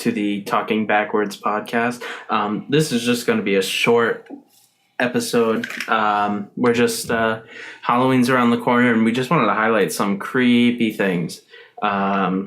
to the Talking Backwards podcast. This is just going to be a short episode. We're just Halloween's around the corner, and we just wanted to highlight some creepy things. We're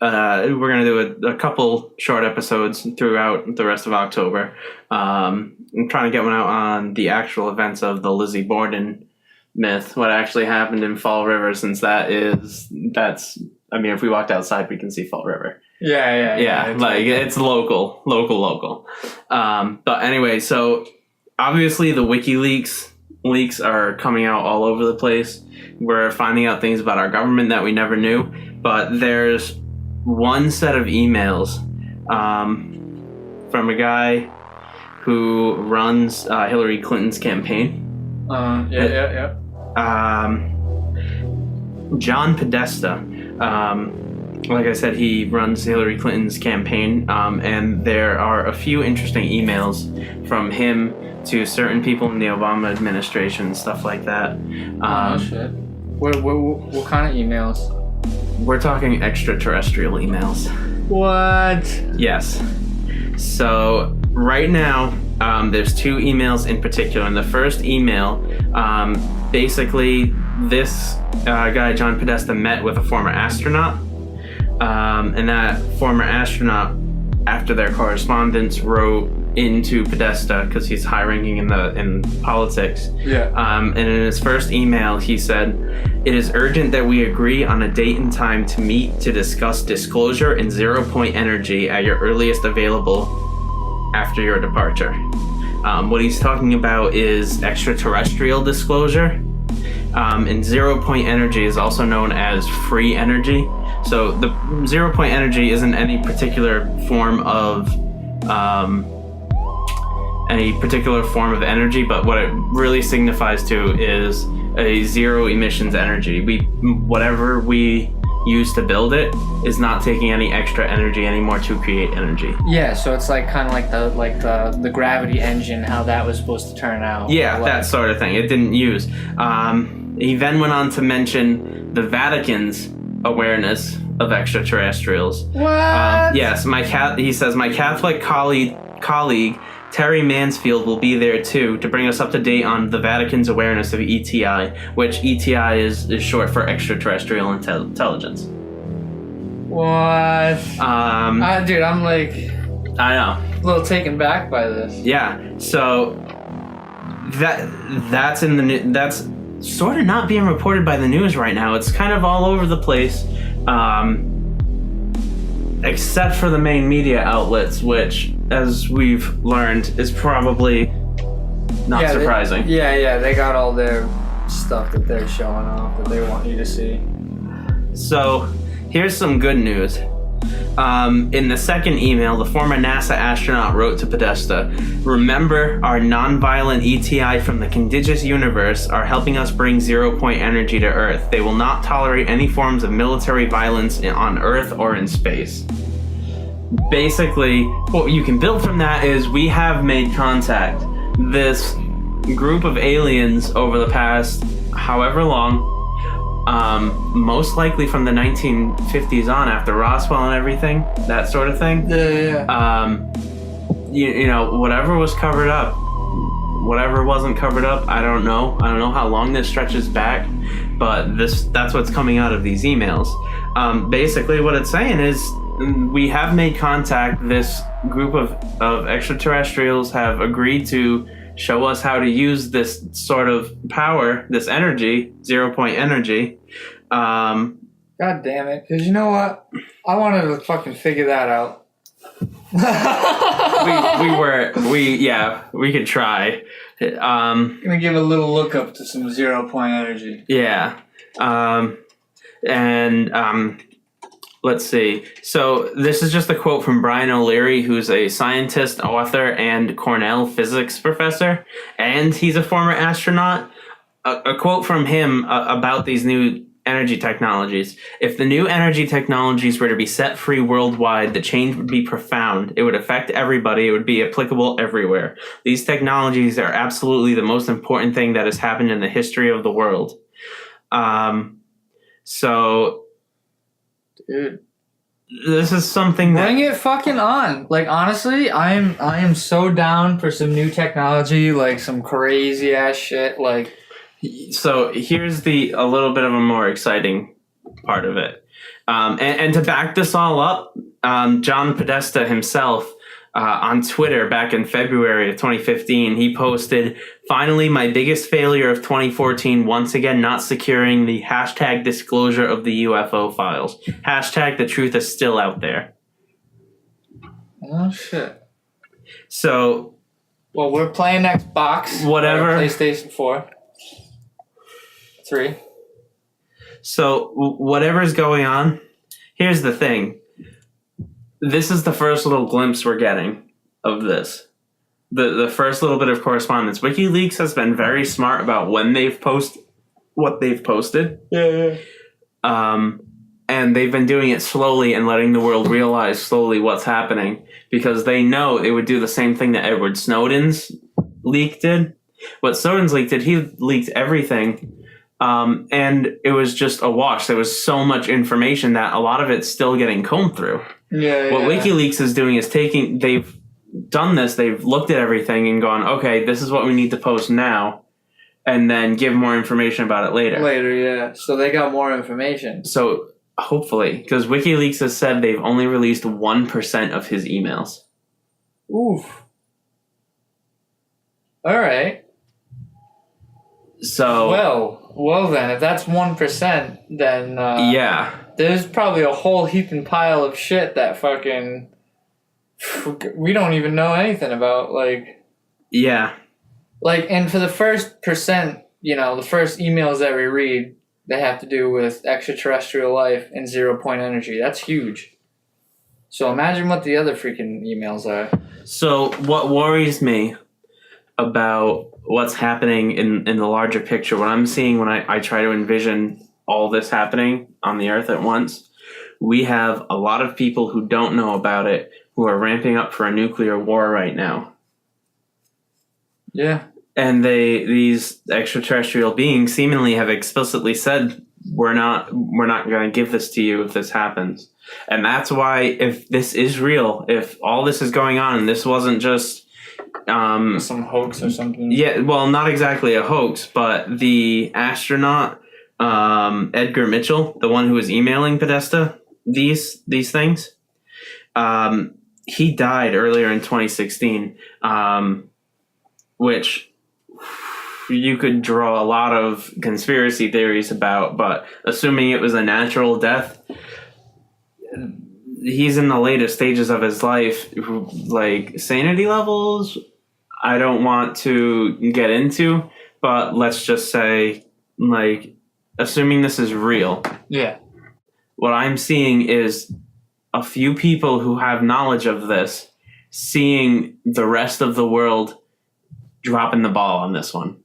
going to do a couple short episodes throughout the rest of October. I'm trying to get one out on the actual events of the Lizzie Borden myth, what actually happened in Fall River, since that's if we walked outside, we can see Fall River. Yeah. It's local. But anyway, so obviously the WikiLeaks leaks are coming out all over the place. We're finding out things about our government that we never knew. But there's one set of emails from a guy who runs Hillary Clinton's campaign. John Podesta. Like I said, he runs Hillary Clinton's campaign, and there are a few interesting emails from him to certain people in the Obama administration, stuff like that. Shit. What kind of emails? We're talking extraterrestrial emails. What? Yes. So right now, there's two emails in particular. In the first email, basically this guy, John Podesta, met with a former astronaut. And that former astronaut, after their correspondence, wrote into Podesta, because he's high ranking in politics. Yeah. And in his first email, he said, "It is urgent that we agree on a date and time to meet to discuss disclosure and 0-point energy at your earliest available after your departure." What he's talking about is extraterrestrial disclosure. And 0-point energy is also known as free energy. So the 0-point energy isn't any particular form of energy, but what it really signifies to is a zero emissions energy. Whatever we use to build it is not taking any extra energy anymore to create energy. Yeah, so it's like kind of like the gravity engine, how that was supposed to turn out. Yeah, that sort of thing. It didn't use. He then went on to mention the Vatican's awareness of extraterrestrials. What? Yes, he says, my Catholic colleague Terry Mansfield will be there too to bring us up to date on the Vatican's awareness of ETI, which ETI is short for extraterrestrial intelligence. What? Dude, I'm like, I know, a little taken back by this. Yeah, so that's in the that's sort of not being reported by the news right now. It's kind of all over the place, except for the main media outlets, which, as we've learned, is probably not surprising. They got all their stuff that they're showing off that they want you to see. So here's some good news. In the second email, the former NASA astronaut wrote to Podesta, "Remember, our nonviolent ETI from the contiguous universe are helping us bring 0-point energy to Earth. They will not tolerate any forms of military violence on Earth or in space." Basically, what you can build from that is we have made contact. This group of aliens over the past however long, most likely from the 1950s on, after Roswell and everything, that sort of thing. You know, whatever was covered up, whatever wasn't covered up, I don't know how long this stretches back, but that's what's coming out of these emails. Basically what it's saying is we have made contact. This group of extraterrestrials have agreed to show us how to use this sort of power, this energy, 0-point energy. God damn it. Because you know what? I wanted to fucking figure that out. we could try. I'm going to give a little look up to some 0-point energy. Yeah. Let's see. So this is just a quote from Brian O'Leary, who's a scientist, author, and Cornell physics professor, and he's a former astronaut. A quote from him about these new energy technologies. "If the new energy technologies were to be set free worldwide, the change would be profound. It would affect everybody. It would be applicable everywhere. These technologies are absolutely the most important thing that has happened in the history of the world." So... Dude. this is something that... Bring it fucking on. Like, honestly, I am so down for some new technology, like some crazy ass shit. Like, so here's a little bit of a more exciting part of it. And to back this all up, John Podesta himself, on Twitter back in February of 2015, he posted, "Finally, my biggest failure of 2014, once again not securing the hashtag disclosure of the UFO files. Hashtag the truth is still out there." oh shit. So, Well, we're playing Xbox. Whatever. Or PlayStation 4. 3. so whatever's going on, here's the thing. This is the first little glimpse we're getting of this. The first little bit of correspondence. WikiLeaks has been very smart about when they've what they've posted. Yeah. And they've been doing it slowly and letting the world realize slowly what's happening, because they know it would do the same thing that Edward Snowden's leak did. What Snowden's leak did, he leaked everything. And it was just a wash. There was so much information that a lot of it's still getting combed through. Yeah. What WikiLeaks is doing is they've done this, they've looked at everything and gone, okay, this is what we need to post now, and then give more information about it later. Later, yeah. So they got more information. So hopefully, because WikiLeaks has said they've only released 1% of his emails. Oof. All right. So Well then, if that's 1%, then yeah, there's probably a whole heaping pile of shit that fucking we don't even know anything about. yeah. And for the first percent, the first emails that we read, they have to do with extraterrestrial life and 0-point energy. That's huge. So imagine what the other freaking emails are. So what worries me about what's happening in the larger picture, what I'm seeing when I try to envision all this happening on the Earth at once, we have a lot of people who don't know about it, who are ramping up for a nuclear war right now. Yeah. And these extraterrestrial beings seemingly have explicitly said, we're not going to give this to you if this happens. And that's why, if this is real, if all this is going on and this wasn't just some hoax or something. Yeah, well, not exactly a hoax, but the astronaut Edgar Mitchell, the one who was emailing Podesta these things, he died earlier in 2016, which you could draw a lot of conspiracy theories about, but assuming it was a natural death, he's in the latest stages of his life. Like, sanity levels, I don't want to get into, but let's just say, assuming this is real. Yeah. What I'm seeing is a few people who have knowledge of this seeing the rest of the world dropping the ball on this one.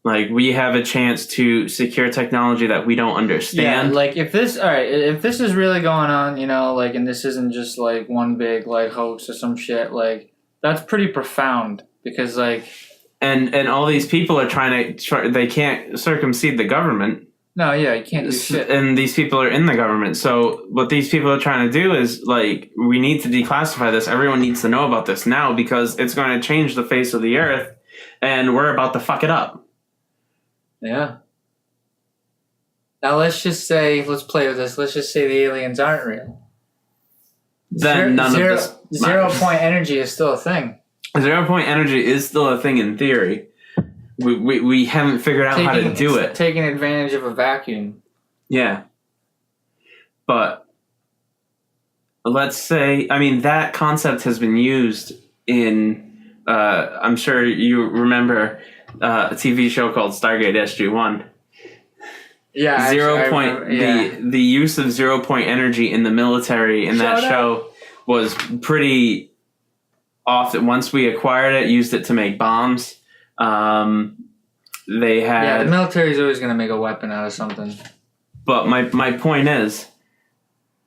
We have a chance to secure technology that we don't understand. Yeah, if this is really going on, and this isn't just one big hoax or some shit, that's pretty profound, because and all these people are they can't circumvent the government. No, yeah, you can't do shit. And these people are in the government. So what these people are trying to do is, we need to declassify this. Everyone needs to know about this now, because it's going to change the face of the Earth, and we're about to fuck it up. Yeah. Now let's play with this. Let's just say the aliens aren't real. Then none of this matters. 0-point energy is still a thing. 0-point energy is still a thing in theory. We haven't figured out how to do it. Taking advantage of a vacuum. Yeah. But let's say, that concept has been used in, I'm sure you remember a TV show called Stargate SG-1. Yeah, the use of 0-point energy in the military in that show was pretty often. Once we acquired it, used it to make bombs. They had the military's always going to make a weapon out of something. But my point is,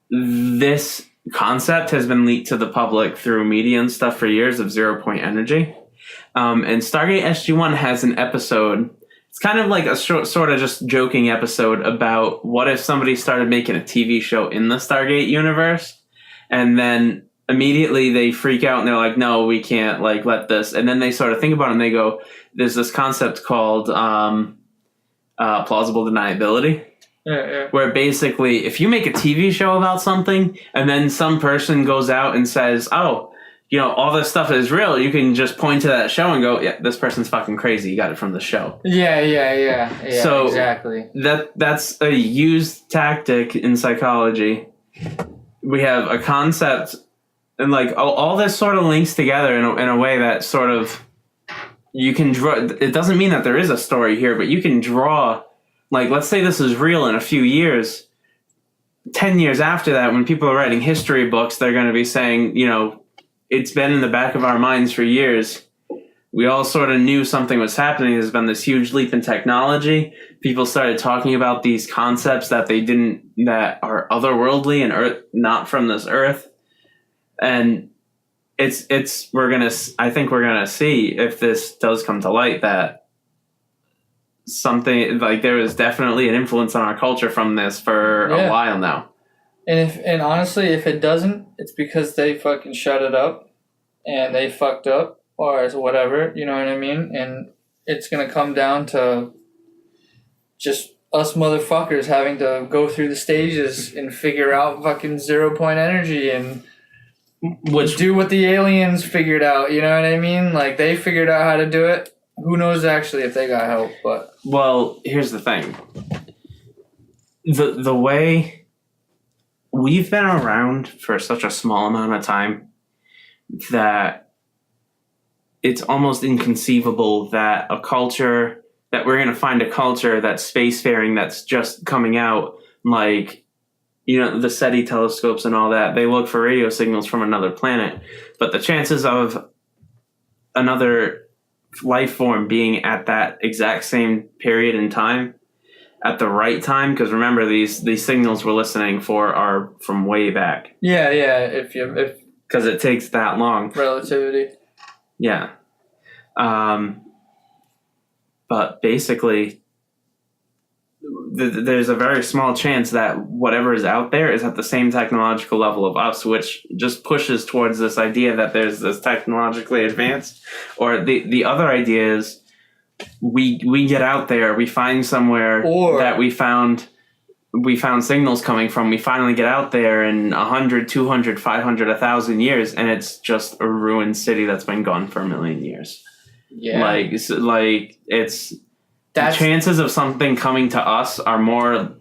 this concept has been leaked to the public through media and stuff for years of 0-point energy. And Stargate SG-1 has an episode. It's kind of like a sort of just joking episode about what if somebody started making a TV show in the Stargate universe, and then immediately they freak out and they're like, no, we can't like let this. And then they sort of think about it and they go, there's this concept called plausible deniability. Yeah. Where basically, if you make a TV show about something and then some person goes out and says, oh, you know, all this stuff is real, you can just point to that show and go, yeah, this person's fucking crazy. You got it from the show. Yeah. So exactly. That's a used tactic in psychology. We have a concept, and like all this sort of links together in a way that sort of you can draw. It doesn't mean that there is a story here, but you can draw. Like, let's say this is real in a few years. 10 years after that, when people are writing history books, they're going to be saying, you know, it's been in the back of our minds for years. We all sort of knew something was happening. There's been this huge leap in technology. People started talking about these concepts that that are otherworldly and not from this earth. And I think we're going to see, if this does come to light, that something like there was definitely an influence on our culture from this for a while now. And honestly, if it doesn't, it's because they fucking shut it up and they fucked up or whatever, you know what I mean? And it's gonna come down to just us motherfuckers having to go through the stages and figure out fucking 0 point energy and do what the aliens figured out, you know what I mean? Like, they figured out how to do it. Who knows actually if they got help, but... Well, here's the thing. The way we've been around for such a small amount of time that it's almost inconceivable that we're going to find a culture that's spacefaring that's just coming out, like, you know, the SETI telescopes and all that. They look for radio signals from another planet. But the chances of another life form being at that exact same period in time at the right time, because remember these signals we're listening for are from way back. If because it takes that long. Relativity. Yeah. But basically there's a very small chance that whatever is out there is at the same technological level of us, which just pushes towards this idea that there's this technologically advanced. Or the other idea is we get out there, we find somewhere that we found signals coming from. We finally get out there in 100, 200, 500, 1,000 years, and it's just a ruined city that's been gone for 1 million years. Yeah. The chances of something coming to us are more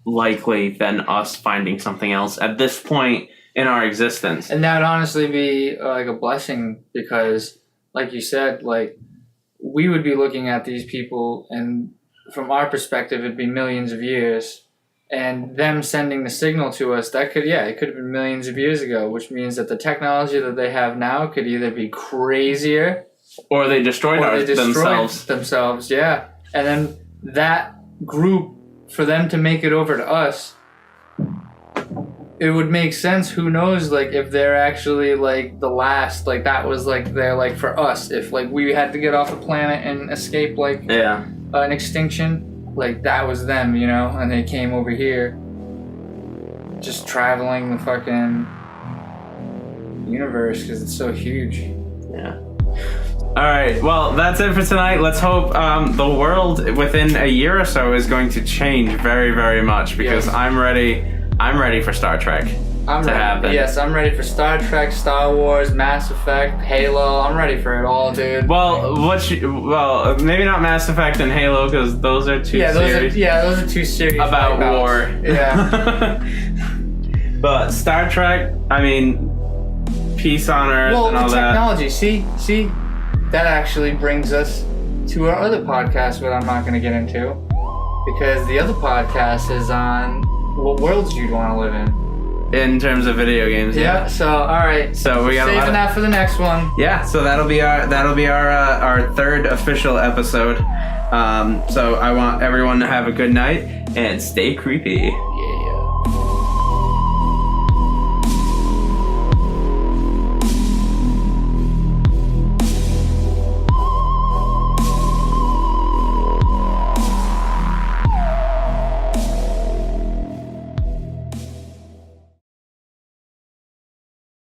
likely than us finding something else at this point in our existence. And that would honestly be like a blessing, because like you said, like, we would be looking at these people and from our perspective it'd be millions of years, and them sending the signal to us, it could have been millions of years ago, which means that the technology that they have now could either be crazier or they destroyed themselves. Yeah. And then that group, for them to make it over to us, it would make sense. Who knows, like, if they're actually, like, the last, like, that was, like, they're, like, for us. If, like, we had to get off the planet and escape, like, an extinction, like, that was them, you know? And they came over here, just traveling the fucking universe, because it's so huge. Yeah. All right, well, that's it for tonight. Let's hope the world within a year or so is going to change very, very much, because I'm ready for Star Trek to happen. Yes, I'm ready for Star Trek, Star Wars, Mass Effect, Halo. I'm ready for it all, dude. Well, maybe not Mass Effect and Halo, because those are too serious. Those are too serious. About war. Yeah. But Star Trek, I mean, peace on Earth and all that. Well, technology, see? That actually brings us to our other podcast, what I'm not going to get into, because the other podcast is on what worlds you'd want to live in terms of video games. Yeah. So all right. So we got saving that for the next one. Yeah. So that'll be our third official episode. So I want everyone to have a good night and stay creepy.